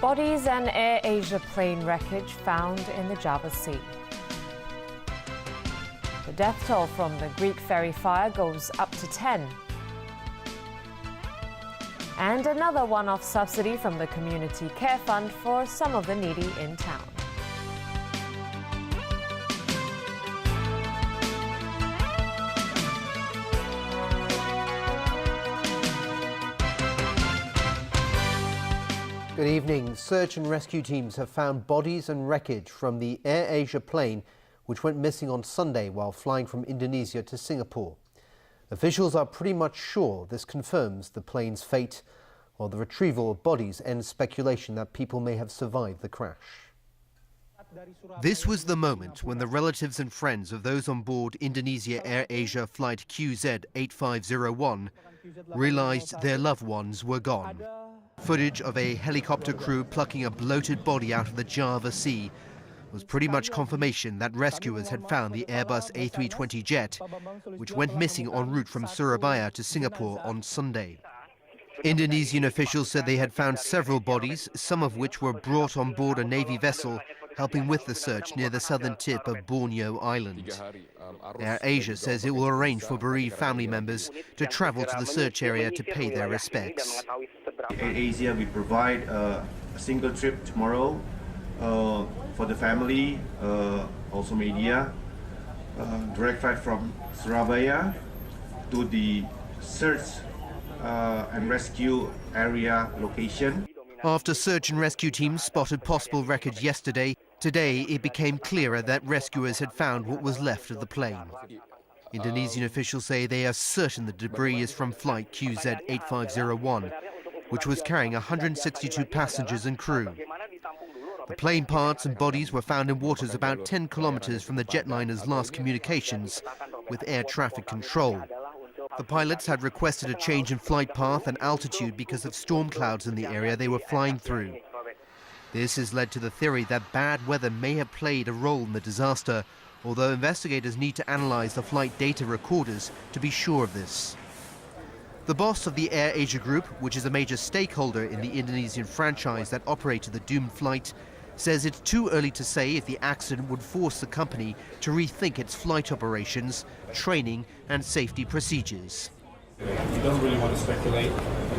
Bodies and Air Asia plane wreckage found in the Java Sea. The death toll from the Greek ferry fire goes up to 10. And another one-off subsidy from the Community Care Fund for some of the needy in town. Good evening. Search and rescue teams have found bodies and wreckage from the Air Asia plane which went missing on Sunday while flying from Indonesia to Singapore. Officials are pretty much sure this confirms the plane's fate, while the retrieval of bodies ends speculation that people may have survived the crash. This was the moment when the relatives and friends of those on board Indonesia Air Asia flight QZ8501 realized their loved ones were gone. Footage of a helicopter crew plucking a bloated body out of the Java Sea was pretty much confirmation that rescuers had found the Airbus A320 jet, which went missing en route from Surabaya to Singapore on Sunday. Indonesian officials said they had found several bodies, some of which were brought on board a Navy vessel helping with the search near the southern tip of Borneo Island. Air Asia says it will arrange for bereaved family members to travel to the search area to pay their respects. Air Asia will provide a single trip tomorrow for the family, also media, direct flight from Surabaya to the search and rescue area location. After search and rescue teams spotted possible wreckage yesterday, today it became clearer that rescuers had found what was left of the plane. Indonesian officials say they are certain the debris is from flight QZ8501, which was carrying 162 passengers and crew. The plane parts and bodies were found in waters about 10 kilometers from the jetliner's last communications with air traffic control. The pilots had requested a change in flight path and altitude because of storm clouds in the area they were flying through. This has led to the theory that bad weather may have played a role in the disaster, although investigators need to analyze the flight data recorders to be sure of this. The boss of the Air Asia Group, which is a major stakeholder in the Indonesian franchise that operated the doomed flight, says it's too early to say if the accident would force the company to rethink its flight operations, training and safety procedures. We don't really want to speculate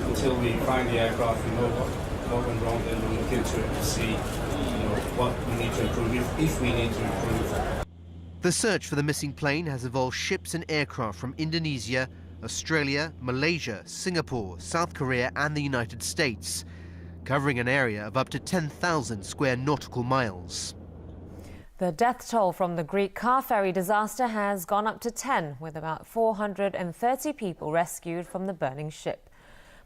until we find the aircraft and know what went wrong, then we'll look into it to see what we need to improve, if we need to improve. The search for the missing plane has involved ships and aircraft from Indonesia, Australia, Malaysia, Singapore, South Korea and the United States, covering an area of up to 10,000 square nautical miles. The death toll from the Greek car ferry disaster has gone up to 10, with about 430 people rescued from the burning ship.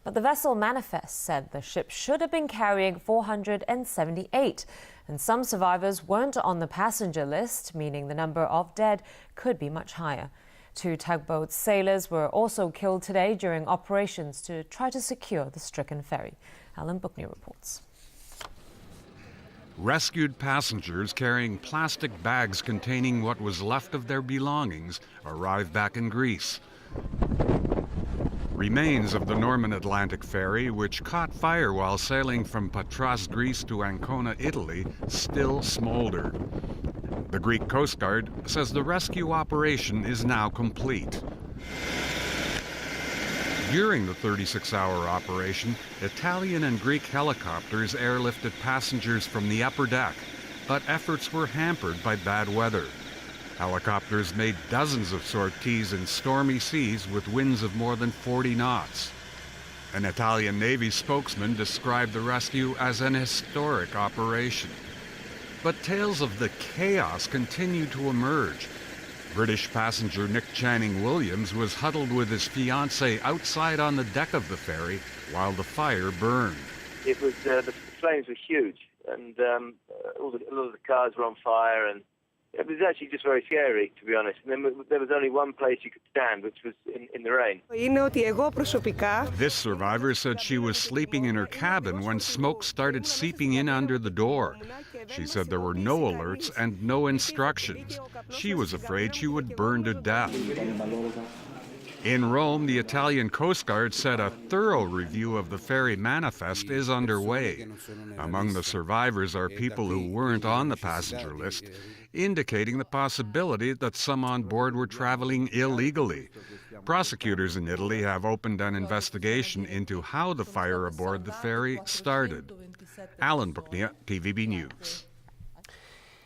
But the vessel manifest said the ship should have been carrying 478, and some survivors weren't on the passenger list, meaning the number of dead could be much higher. 2 tugboat sailors were also killed today during operations to try to secure the stricken ferry. Alan Bookney reports. Rescued passengers carrying plastic bags containing what was left of their belongings arrived back in Greece. Remains of the Norman Atlantic ferry, which caught fire while sailing from Patras, Greece to Ancona, Italy, still smolder. The Greek Coast Guard says the rescue operation is now complete. During the 36-hour operation, Italian and Greek helicopters airlifted passengers from the upper deck, but efforts were hampered by bad weather. Helicopters made dozens of sorties in stormy seas with winds of more than 40 knots. An Italian Navy spokesman described the rescue as an historic operation. But tales of the chaos continue to emerge. British passenger Nick Channing-Williams was huddled with his fiancée outside on the deck of the ferry while the fire burned. It was the flames were huge, and a lot of the cars were on fire, and It was actually just very scary, to be honest. And then there was only one place you could stand, which was in the rain. This survivor said she was sleeping in her cabin when smoke started seeping in under the door. She said there were no alerts and no instructions. She was afraid she would burn to death. In Rome, the Italian Coast Guard said a thorough review of the ferry manifest is underway. Among the survivors are people who weren't on the passenger list, indicating the possibility that some on board were traveling illegally. Prosecutors in Italy have opened an investigation into how the fire aboard the ferry started. Alan Brooknia, TVB News.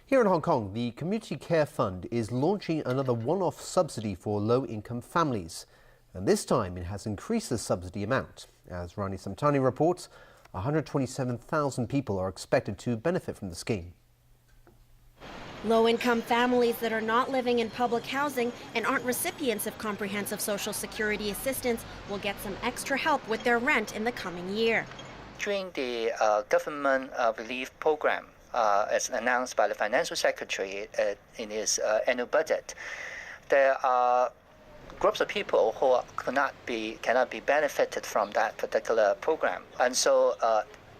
Here in Hong Kong, the Community Care Fund is launching another one-off subsidy for low-income families. And this time it has increased the subsidy amount. As Rani Samtani reports, 127,000 people are expected to benefit from the scheme. Low-income families that are not living in public housing and aren't recipients of comprehensive Social Security assistance will get some extra help with their rent in the coming year. During the government relief program, as announced by the Financial Secretary in his annual budget, there are groups of people who cannot be benefited from that particular program. And so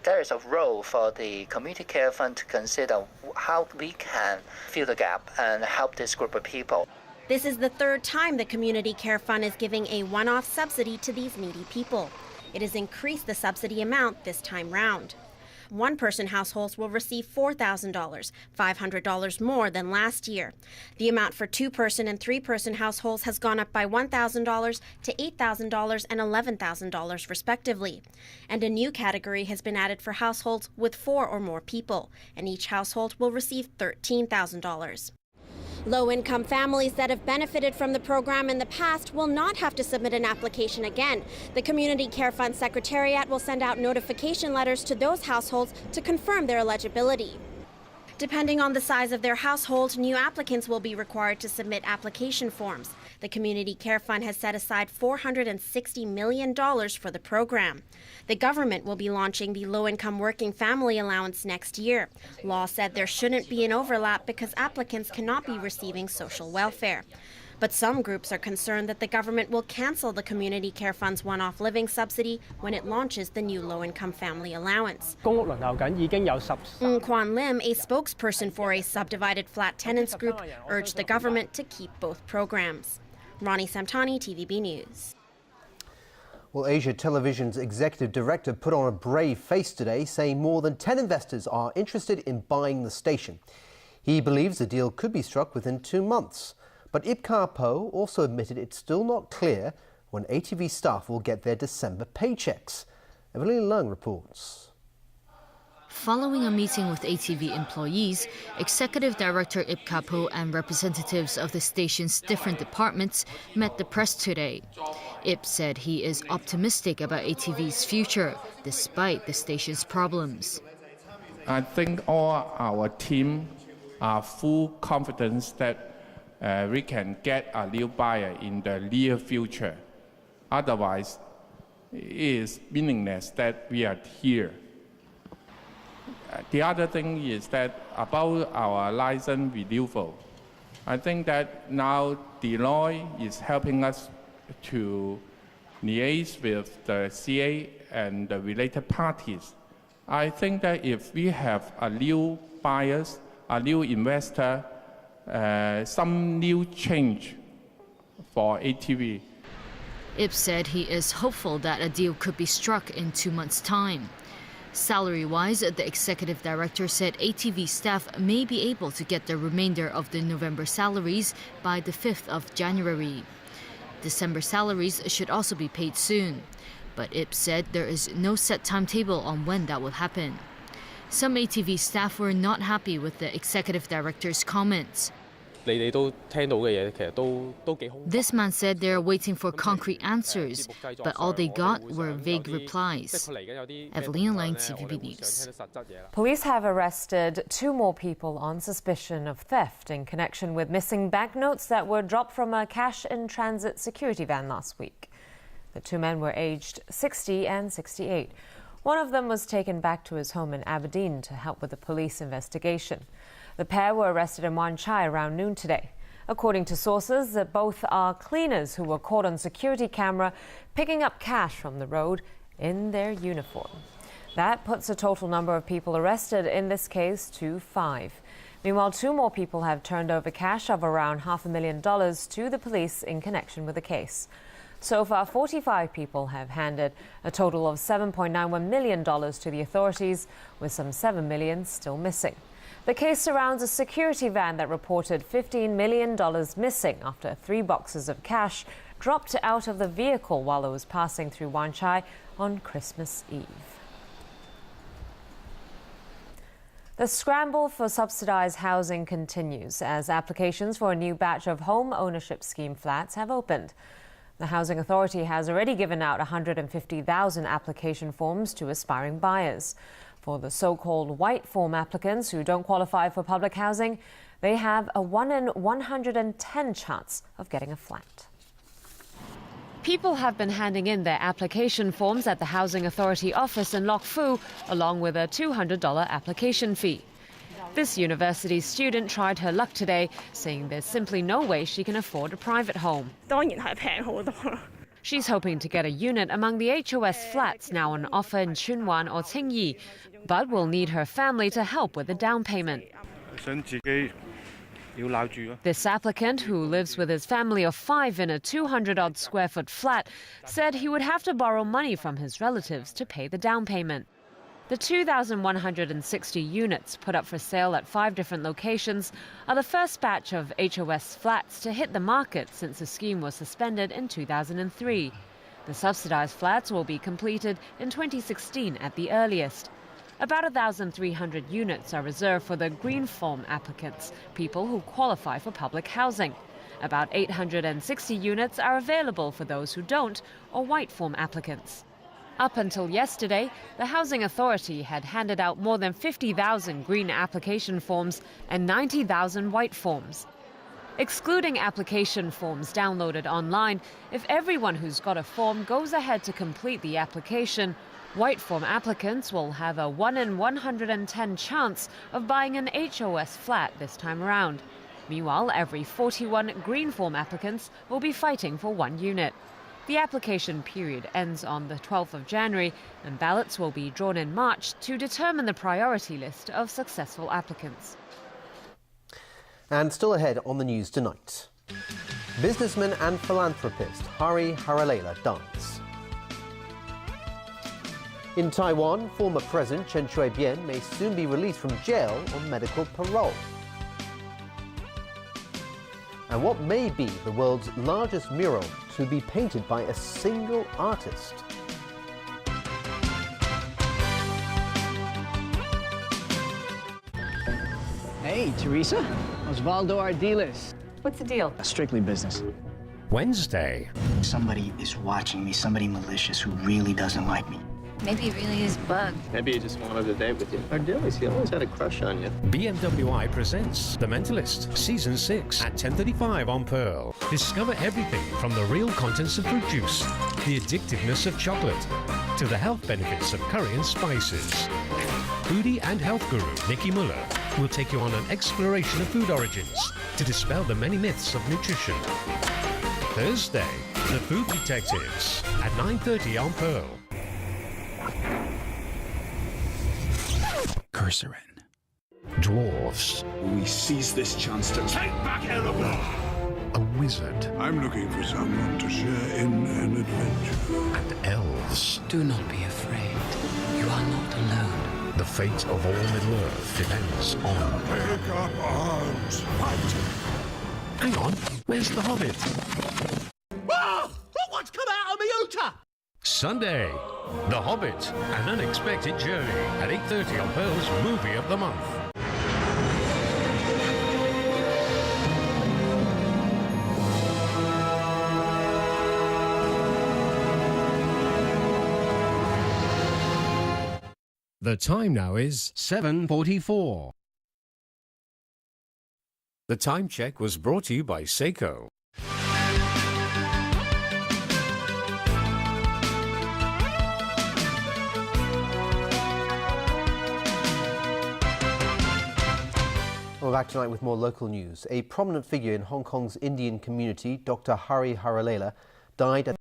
there is a role for the Community Care Fund to consider how we can fill the gap and help this group of people. This is the third time the Community Care Fund is giving a one-off subsidy to these needy people. It has increased the subsidy amount this time round. One-person households will receive $4,000, $500 more than last year. The amount for two-person and three-person households has gone up by $1,000 to $8,000 and $11,000 respectively. And a new category has been added for households with 4 or more people, and each household will receive $13,000. Low-income families that have benefited from the program in the past will not have to submit an application again. The Community Care Fund Secretariat will send out notification letters to those households to confirm their eligibility. Depending on the size of their household, new applicants will be required to submit application forms. The Community Care Fund has set aside $460 million for the program. The government will be launching the Low-Income Working Family Allowance next year. Law said there shouldn't be an overlap because applicants cannot be receiving social welfare. But some groups are concerned that the government will cancel the Community Care Fund's one-off living subsidy when it launches the new low-income family allowance. Ng Kwan Lim, a spokesperson for a subdivided flat tenants group, urged the government to keep both programs. Rani Samtani, TVB News. Well, Asia Television's executive director put on a brave face today, saying more than 10 investors are interested in buying the station. He believes the deal could be struck within 2 months. But Ip Ka Po also admitted it's still not clear when ATV staff will get their December paychecks. Evelyn Leung reports. Following a meeting with ATV employees, Executive Director Ip Ka Po and representatives of the station's different departments met the press today. Ip said he is optimistic about ATV's future, despite the station's problems. I think all our team are full confidence that we can get a new buyer in the near future. Otherwise, it is meaningless that we are here. The other thing is that about our license renewal, I think that now Deloitte is helping us to liaise with the CA and the related parties. I think that if we have a new buyers, a new investor, some new change for ATV. Ip said he is hopeful that a deal could be struck in 2 months' time. Salary-wise, the executive director said ATV staff may be able to get the remainder of the November salaries by the 5th of January. December salaries should also be paid soon, but Ip said there is no set timetable on when that will happen. Some ATV staff were not happy with the executive director's comments. This man said they are waiting for concrete answers, but all they got were vague replies. Evelyn Lang, TVB News. Police have arrested 2 more people on suspicion of theft in connection with missing banknotes that were dropped from a cash-in-transit security van last week. The 2 men were aged 60 and 68. One of them was taken back to his home in Aberdeen to help with the police investigation. The pair were arrested in Wan Chai around noon today. According to sources, both are cleaners who were caught on security camera picking up cash from the road in their uniform. That puts the total number of people arrested in this case to 5. Meanwhile, 2 more people have turned over cash of around $500,000 to the police in connection with the case. So far, 45 people have handed a total of $7.91 million to the authorities, with some $7 million still missing. The case surrounds a security van that reported $15 million missing after 3 boxes of cash dropped out of the vehicle while it was passing through Wan Chai on Christmas Eve. The scramble for subsidised housing continues as applications for a new batch of home ownership scheme flats have opened. The Housing Authority has already given out 150,000 application forms to aspiring buyers. For the so-called white form applicants who don't qualify for public housing, they have a 1 in 110 chance of getting a flat. People have been handing in their application forms at the Housing Authority office in Lok Fu, along with a $200 application fee. This university student tried her luck today, saying there's simply no way she can afford a private home. She's hoping to get a unit among the HOS flats now on offer in Chunwan or Tsingyi, but will need her family to help with the down payment. This applicant, who lives with his family of 5 in a 200-odd square foot flat, said he would have to borrow money from his relatives to pay the down payment. The 2,160 units put up for sale at 5 different locations are the first batch of HOS flats to hit the market since the scheme was suspended in 2003. The subsidised flats will be completed in 2016 at the earliest. About 1,300 units are reserved for the green form applicants, people who qualify for public housing. About 860 units are available for those who don't, or white form applicants. Up until yesterday, the Housing Authority had handed out more than 50,000 green application forms and 90,000 white forms. Excluding application forms downloaded online, if everyone who's got a form goes ahead to complete the application, white form applicants will have a 1 in 110 chance of buying an HOS flat this time around. Meanwhile, every 41 green form applicants will be fighting for 1 unit. The application period ends on the 12th of January, and ballots will be drawn in March to determine the priority list of successful applicants. And still ahead on the news tonight, businessman and philanthropist Hari Haralela dies. In Taiwan, former President Chen Shui-bian may soon be released from jail on medical parole. And what may be the world's largest mural to be painted by a single artist? Hey, Teresa. Osvaldo Ardiles. What's the deal? Strictly business. Wednesday. Somebody is watching me, somebody malicious who really doesn't like me. Maybe it really is bugged. Maybe he just wanted a date with you. Ardiles, he always had a crush on you. BMWI presents The Mentalist, Season 6 at 10:35 on Pearl. Discover everything from the real contents of fruit juice, the addictiveness of chocolate, to the health benefits of curry and spices. Foodie and health guru Nikki Muller will take you on an exploration of food origins to dispel the many myths of nutrition. Thursday, The Food Detectives at 9:30 on Pearl. Cursor in. Dwarves. We seize this chance to take back Erebor. A wizard. I'm looking for someone to share in an adventure. And elves. Do not be afraid. You are not alone. The fate of all Middle-earth depends on... Take up arms. Fight! Hang on, where's the Hobbit? Ah! What's come out of me Uta? Sunday, The Hobbit, An Unexpected Journey at 8:30 on Pearl's Movie of the Month. The time now is 7:44. The time check was brought to you by Seiko. Well, back tonight with more local news. A prominent figure in Hong Kong's Indian community, Dr. Hari Haralela, died at